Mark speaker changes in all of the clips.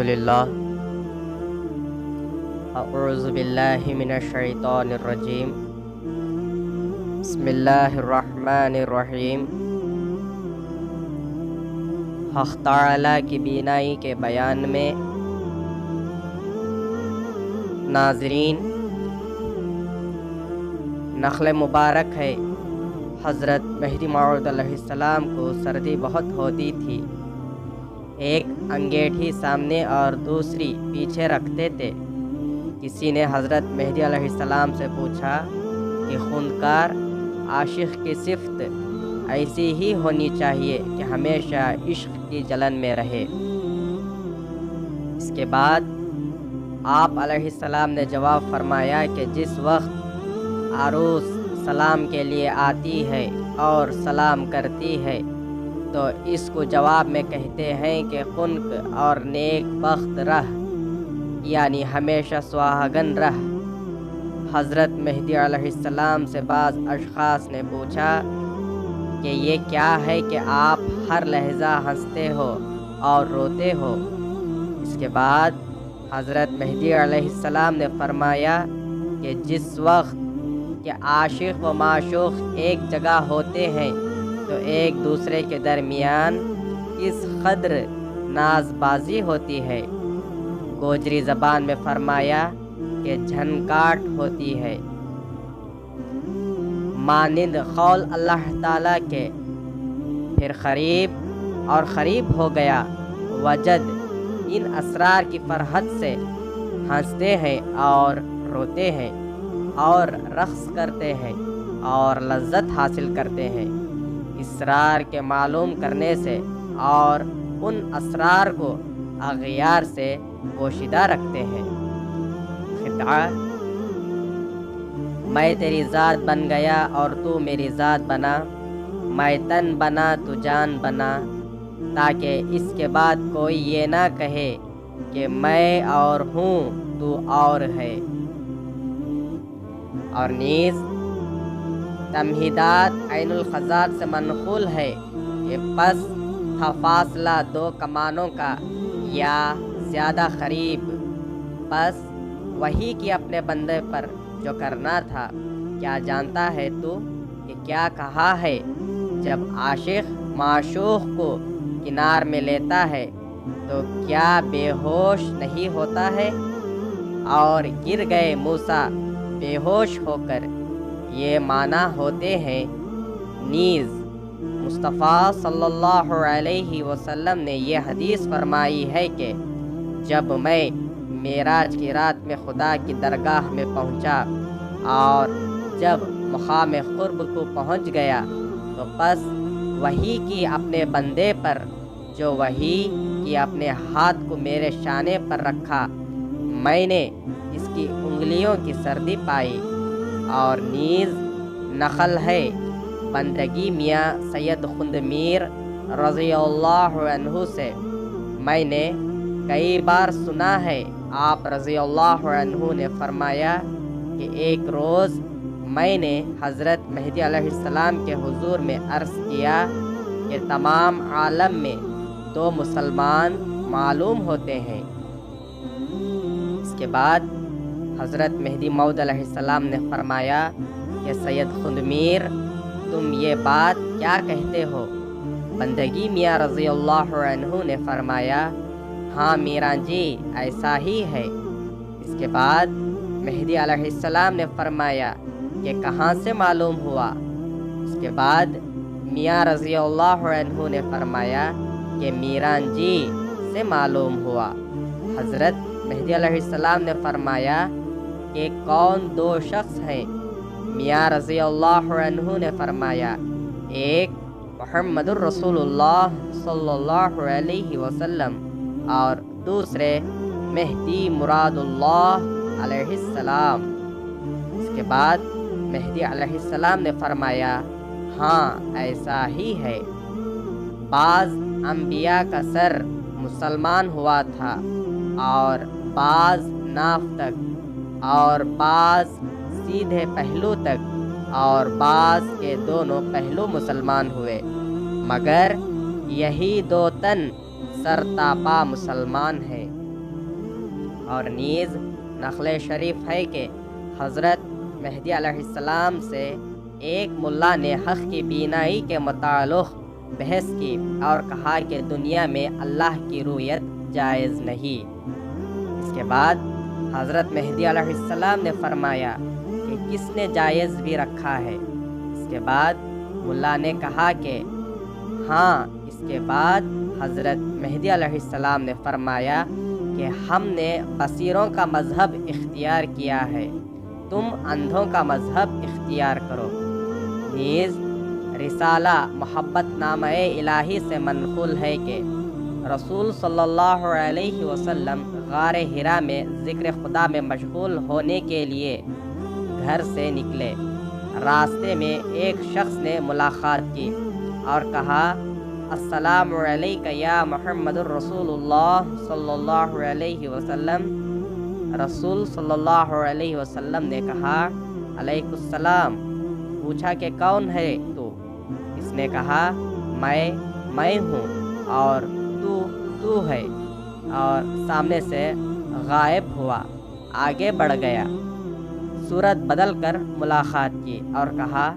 Speaker 1: الحمدللہ اعوذ باللہ من الشیطان الرجیم بسم اللہ الرحمن الرحیم۔ حق تعالی کی بینائی کے بیان میں ناظرین، نخل مبارک ہے۔ حضرت مہدی موعود علیہ السلام کو سردی بہت ہوتی تھی۔ ایک انگیٹھی سامنے اور دوسری پیچھے رکھتے تھے۔ کسی نے حضرت مہدی علیہ السلام سے پوچھا کہ خونکار عاشق کی صفت ایسی ہی ہونی چاہیے کہ ہمیشہ عشق کی جلن میں رہے۔ اس کے بعد آپ علیہ السلام نے جواب فرمایا کہ جس وقت عروس سلام کے لیے آتی ہے اور سلام کرتی ہے تو اس کو جواب میں کہتے ہیں کہ خنک اور نیک بخت رہ، یعنی ہمیشہ سہاگن رہ۔ حضرت مہدی علیہ السلام سے بعض اشخاص نے پوچھا کہ یہ کیا ہے کہ آپ ہر لحظہ ہنستے ہو اور روتے ہو؟ اس کے بعد حضرت مہدی علیہ السلام نے فرمایا کہ جس وقت کہ عاشق و معشوق ایک جگہ ہوتے ہیں تو ایک دوسرے کے درمیان کس قدر ناز بازی ہوتی ہے۔ گوجری زبان میں فرمایا کہ جھنکاٹ ہوتی ہے۔ مانند قول اللہ تعالیٰ کے پھر قریب اور قریب ہو گیا وجد، ان اسرار کی فرحت سے ہنستے ہیں اور روتے ہیں اور رقص کرتے ہیں اور لذت حاصل کرتے ہیں، اسرار کے معلوم کرنے سے اور ان اسرار کو اغیار سے پوشیدہ رکھتے ہیں۔ خطہ: میں تیری ذات بن گیا اور تو میری ذات بنا، میں تن بنا تو جان بنا، تاکہ اس کے بعد کوئی یہ نہ کہے کہ میں اور ہوں تو اور ہے۔ اور نیز تمہیدات عین الخزات سے منقول ہے کہ پس تھا فاصلہ دو کمانوں کا یا زیادہ قریب، پس وہی کی اپنے بندے پر جو کرنا تھا، کیا جانتا ہے تو کہ کیا کہا ہے؟ جب عاشق معشوق کو کنار میں لیتا ہے تو کیا بے ہوش نہیں ہوتا ہے؟ اور گر گئے موسیٰ بے ہوش ہو کر، یہ معنی ہوتے ہیں۔ نیز مصطفیٰ صلی اللہ علیہ وسلم نے یہ حدیث فرمائی ہے کہ جب میں معراج کی رات میں خدا کی درگاہ میں پہنچا اور جب مقام قرب کو پہنچ گیا تو پس وہی کی اپنے بندے پر جو وہی کی اپنے ہاتھ کو میرے شانے پر رکھا، میں نے اس کی انگلیوں کی سردی پائی۔ اور نیز نقل ہے بندگی میاں سید خندمیر رضی اللہ عنہ سے، میں نے کئی بار سنا ہے، آپ رضی اللہ عنہ نے فرمایا کہ ایک روز میں نے حضرت مہدی علیہ السلام کے حضور میں عرض کیا کہ تمام عالم میں دو مسلمان معلوم ہوتے ہیں۔ اس کے بعد حضرت مہدی موعود علیہ السلام نے فرمایا کہ سید خندمیر، تم یہ بات کیا کہتے ہو؟ بندگی میاں رضی اللہ عنہ نے فرمایا، ہاں میران جی، ایسا ہی ہے۔ اس کے بعد مہدی علیہ السلام نے فرمایا کہ کہاں سے معلوم ہوا؟ اس کے بعد میاں رضی اللہ عنہ نے فرمایا کہ میران جی سے معلوم ہوا۔ حضرت مہدی علیہ السلام نے فرمایا کہ کون دو شخص ہیں؟ میاں رضی اللہ عنہ نے فرمایا، ایک محمد الرسول اللہ صلی اللہ علیہ وسلم اور دوسرے مہدی مراد اللہ علیہ السلام۔ اس کے بعد مہدی علیہ السلام نے فرمایا، ہاں ایسا ہی ہے۔ بعض انبیاء کا سر مسلمان ہوا تھا اور بعض ناف تک اور بعض سیدھے پہلو تک اور بعض کے دونوں پہلو مسلمان ہوئے، مگر یہی دو تن سر تا پا مسلمان ہیں۔ اور نیز نقل شریف ہے کہ حضرت مہدی علیہ السلام سے ایک ملا نے حق کی بینائی کے متعلق بحث کی اور کہا کہ دنیا میں اللہ کی رؤیت جائز نہیں۔ اس کے بعد حضرت مہدی علیہ السلام نے فرمایا کہ کس نے جائز بھی رکھا ہے؟ اس کے بعد ملا نے کہا کہ ہاں۔ اس کے بعد حضرت مہدی علیہ السلام نے فرمایا کہ ہم نے بصیروں کا مذہب اختیار کیا ہے، تم اندھوں کا مذہب اختیار کرو۔ نیز رسالہ محبت نامہ الہی سے منقول ہے کہ رسول صلی اللہ علیہ وسلم غار حرا میں ذکر خدا میں مشغول ہونے کے لیے گھر سے نکلے۔ راستے میں ایک شخص نے ملاقات کی اور کہا السلام علیک یا محمد الرسول اللہ صلی اللہ علیہ وسلم۔ رسول صلی اللہ علیہ وسلم نے کہا علیکم السلام۔ پوچھا کہ کون ہے تو؟ اس نے کہا میں ہوں اور تو ہے، اور سامنے سے غائب ہوا، آگے بڑھ گیا۔ صورت بدل کر ملاقات کی اور کہا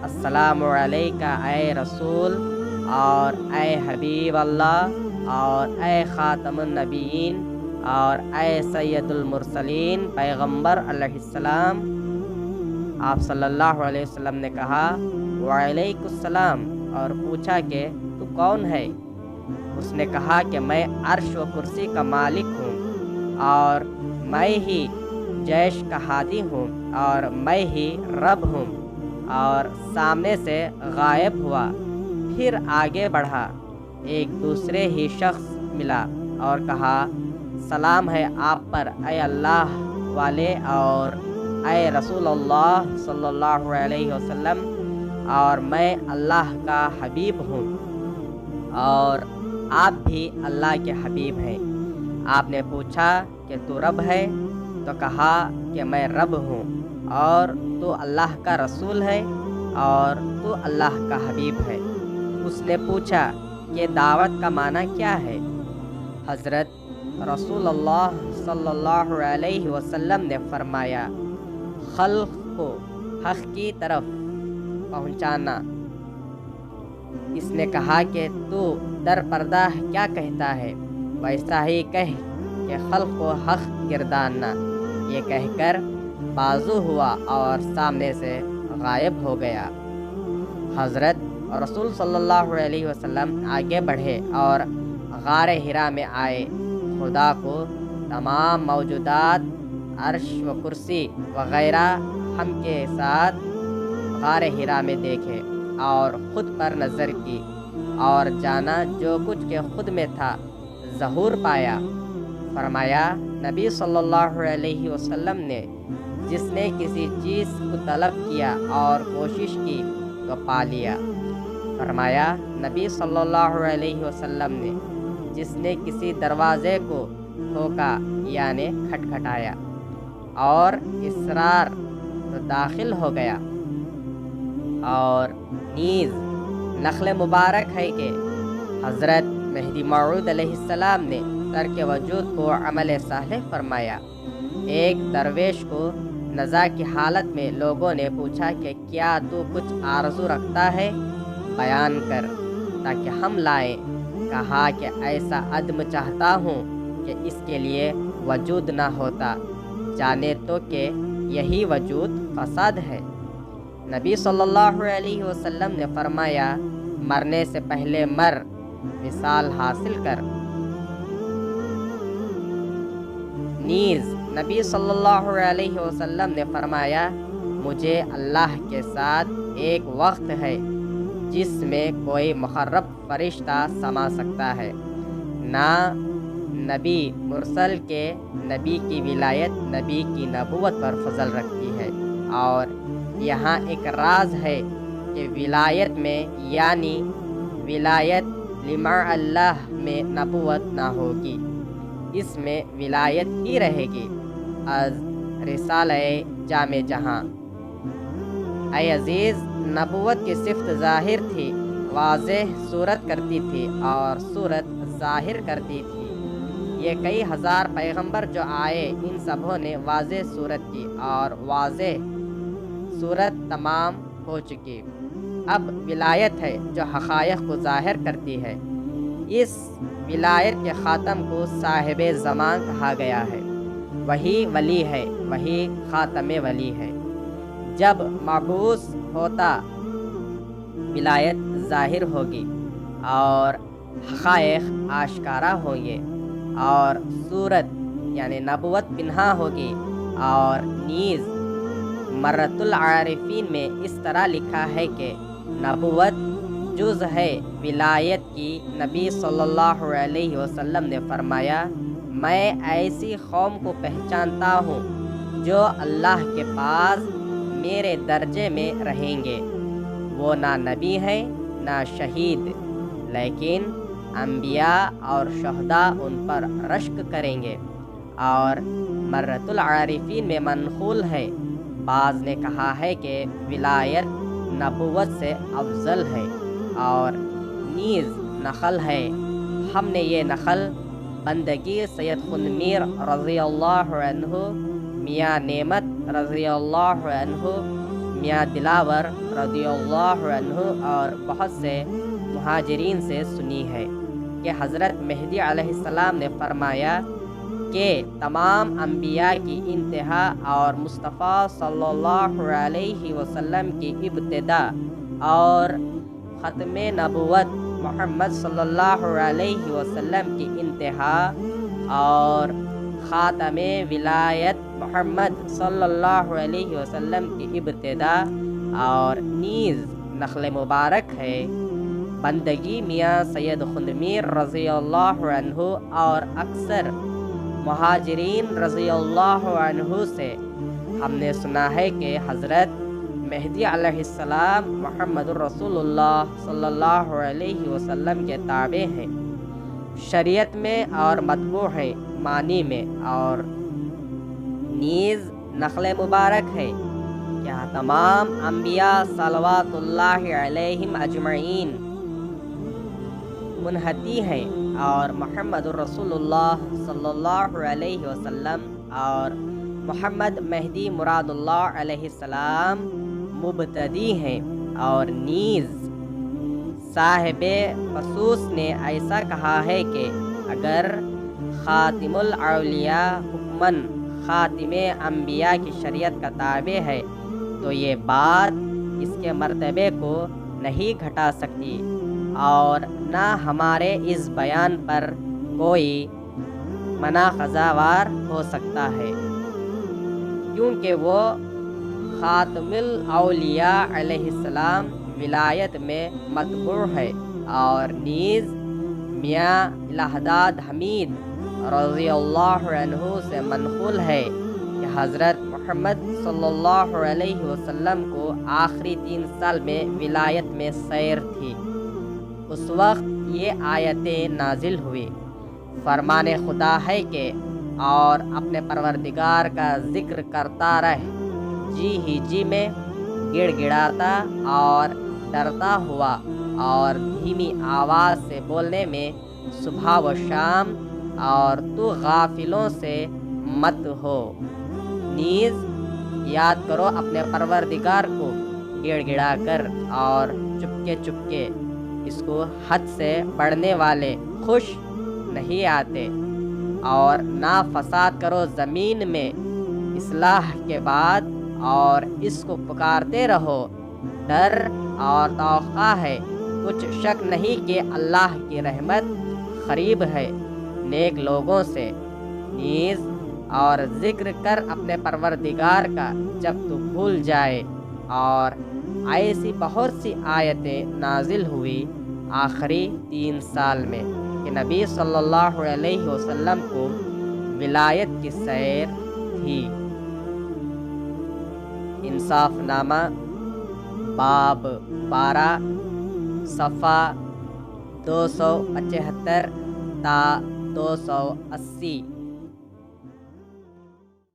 Speaker 1: السلام علیکہ اے رسول اور اے حبیب اللہ اور اے خاتم النبیین اور اے سید المرسلین پیغمبر علیہ السلام۔ آپ صلی اللہ علیہ وسلم نے کہا وعلیکم السلام، اور پوچھا کہ تو کون ہے؟ اس نے کہا کہ میں عرش و کرسی کا مالک ہوں اور میں ہی جیش کا ہادی ہوں اور میں ہی رب ہوں، اور سامنے سے غائب ہوا، پھر آگے بڑھا، ایک دوسرے ہی شخص ملا اور کہا سلام ہے آپ پر اے اللہ والے اور اے رسول اللہ صلی اللہ علیہ وسلم، اور میں اللہ کا حبیب ہوں اور آپ بھی اللہ کے حبیب ہیں۔ آپ نے پوچھا کہ تو رب ہے؟ تو کہا کہ میں رب ہوں، اور تو اللہ کا رسول ہے اور تو اللہ کا حبیب ہے۔ اس نے پوچھا کہ دعوت کا معنی کیا ہے؟ حضرت رسول اللہ صلی اللہ علیہ وسلم نے فرمایا خلق کو حق کی طرف پہنچانا۔ اس نے کہا کہ تو در پردہ کیا کہتا ہے؟ ویسا ہی کہہ کہ خلق کو حق گرداننا۔ یہ کہہ کر بازو ہوا اور سامنے سے غائب ہو گیا۔ حضرت رسول صلی اللہ علیہ وسلم آگے بڑھے اور غار حرا میں آئے۔ خدا کو تمام موجودات عرش و کرسی وغیرہ ہم کے ساتھ غار حرا میں دیکھے اور خود پر نظر کی اور جانا جو کچھ کے خود میں تھا ظہور پایا۔ فرمایا نبی صلی اللہ علیہ وسلم نے جس نے کسی چیز کو طلب کیا اور کوشش کی تو پا لیا۔ فرمایا نبی صلی اللہ علیہ وسلم نے جس نے کسی دروازے کو ٹھوکا یعنی کھٹکھٹایا اور اصرار تو داخل ہو گیا۔ اور نیز نقل مبارک ہے کہ حضرت مہدی موعود علیہ السلام نے ترک وجود کو عمل صالح فرمایا۔ ایک درویش کو نزا کی حالت میں لوگوں نے پوچھا کہ کیا تو کچھ آرزو رکھتا ہے؟ بیان کر تاکہ ہم لائیں۔ کہا کہ ایسا عدم چاہتا ہوں کہ اس کے لیے وجود نہ ہوتا، جانے تو کہ یہی وجود فساد ہے۔ نبی صلی اللہ علیہ وسلم نے فرمایا مرنے سے پہلے مر، مثال حاصل کر۔ نیز نبی صلی اللہ علیہ وسلم نے فرمایا مجھے اللہ کے ساتھ ایک وقت ہے جس میں کوئی مقرب فرشتہ سما سکتا ہے، نہ نبی مرسل کے نبی کی ولایت نبی کی نبوت پر فضل رکھتی ہے۔ اور یہاں ایک راز ہے کہ ولایت میں یعنی ولایت لمع اللہ میں نبوت نہ ہوگی، اس میں ولایت ہی رہے گی از رسالہ جامع جہاں۔ اے عزیز، نبوت کی صفت ظاہر تھی، واضح صورت کرتی تھی اور صورت ظاہر کرتی تھی، یہ کئی ہزار پیغمبر جو آئے ان سبوں نے واضح صورت کی اور واضح صورت تمام ہو چکی۔ اب ولایت ہے جو حقائق کو ظاہر کرتی ہے۔ اس ولایت کے خاتم کو صاحب زمان کہا گیا ہے۔ وہی ولی ہے، وہی خاتم ولی ہے۔ جب مبعوث ہوتا ولایت ظاہر ہوگی اور حقائق آشکارا ہوں گے اور صورت یعنی نبوت پنہا ہوگی۔ اور نیز مرۃ العارفین میں اس طرح لکھا ہے کہ نبوت جز ہے ولایت کی۔ نبی صلی اللہ علیہ وسلم نے فرمایا، میں ایسی قوم کو پہچانتا ہوں جو اللہ کے پاس میرے درجے میں رہیں گے۔ وہ نہ نبی ہیں نہ شہید، لیکن انبیاء اور شہداء ان پر رشک کریں گے۔ اور مرۃ العارفین میں منقول ہے، بعض نے کہا ہے کہ ولایت نبوت سے افضل ہے اور نیز نقل ہے۔ ہم نے یہ نقل بندگی سید خن میر رضی اللہ عنہ، میاں نعمت رضی اللہ عنہ، میاں دلاور رضی اللہ عنہ اور بہت سے مہاجرین سے سنی ہے کہ حضرت مہدی علیہ السلام نے فرمایا کہ تمام انبیاء کی انتہا اور مصطفیٰ صلی اللہ علیہ وسلم کی ابتدا اور ختم نبوت محمد صلی اللہ علیہ وسلم کی انتہا اور خاتم ولایت محمد صلی اللہ علیہ وسلم کی ابتدا اور نیز نقل مبارک ہے۔ بندگی میاں سید خن میر رضی اللہ عنہ اور اکثر مہاجرین رضی اللہ عنہ سے ہم نے سنا ہے کہ حضرت مہدی علیہ السلام محمد الرسول اللہ صلی اللہ علیہ وسلم کے تابع ہیں، شریعت میں اور متبوع ہیں معنی میں، اور نیز نقل مبارک ہے کہ تمام انبیاء صلوات اللہ علیہم اجمعین منحتی ہیں، اور محمد الرسول اللہ صلی اللہ علیہ وسلم اور محمد مہدی مراد اللہ علیہ السلام مبتدی ہیں۔ اور نیز صاحب خصوص نے ایسا کہا ہے کہ اگر خاتم الاولیاء حکماً خاتم انبیاء کی شریعت کا تابع ہے تو یہ بات اس کے مرتبے کو نہیں گھٹا سکتی، اور نہ ہمارے اس بیان پر کوئی مناقضہ وار ہو سکتا ہے، کیونکہ وہ خاتم الاولیاء علیہ السلام ولایت میں متبوع ہے۔ اور نیز میاں الہداد حمید رضی اللہ عنہ سے منقول ہے کہ حضرت محمد صلی اللہ علیہ وسلم کو آخری 3 سال میں ولایت میں سیر تھی۔ اس وقت یہ آیتیں نازل ہوئی، فرمان خدا ہے کہ اور اپنے پروردگار کا ذکر کرتا رہ، جی ہی جی میں گڑ گڑاتا اور ڈرتا ہوا اور دھیمی آواز سے بولنے میں صبح و شام، اور تو غافلوں سے مت ہو۔ نیز یاد کرو اپنے پروردگار کو گڑ گڑا کر اور چپکے چپکے، اس کو حد سے بڑھنے والے خوش نہیں آتے، اور نہ فساد کرو زمین میں اصلاح کے بعد، اور اس کو پکارتے رہو۔ ڈر اور توقع ہے، کچھ شک نہیں کہ اللہ کی رحمت قریب ہے نیک لوگوں سے۔ نیز اور ذکر کر اپنے پروردگار کا جب تو بھول جائے۔ اور ایسی بہت سی آیتیں نازل ہوئی آخری 3 سال میں کہ نبی صلی اللہ علیہ وسلم کو ولایت کی سیر تھی۔ انصاف نامہ باب 12 صفحہ 275 تا 280۔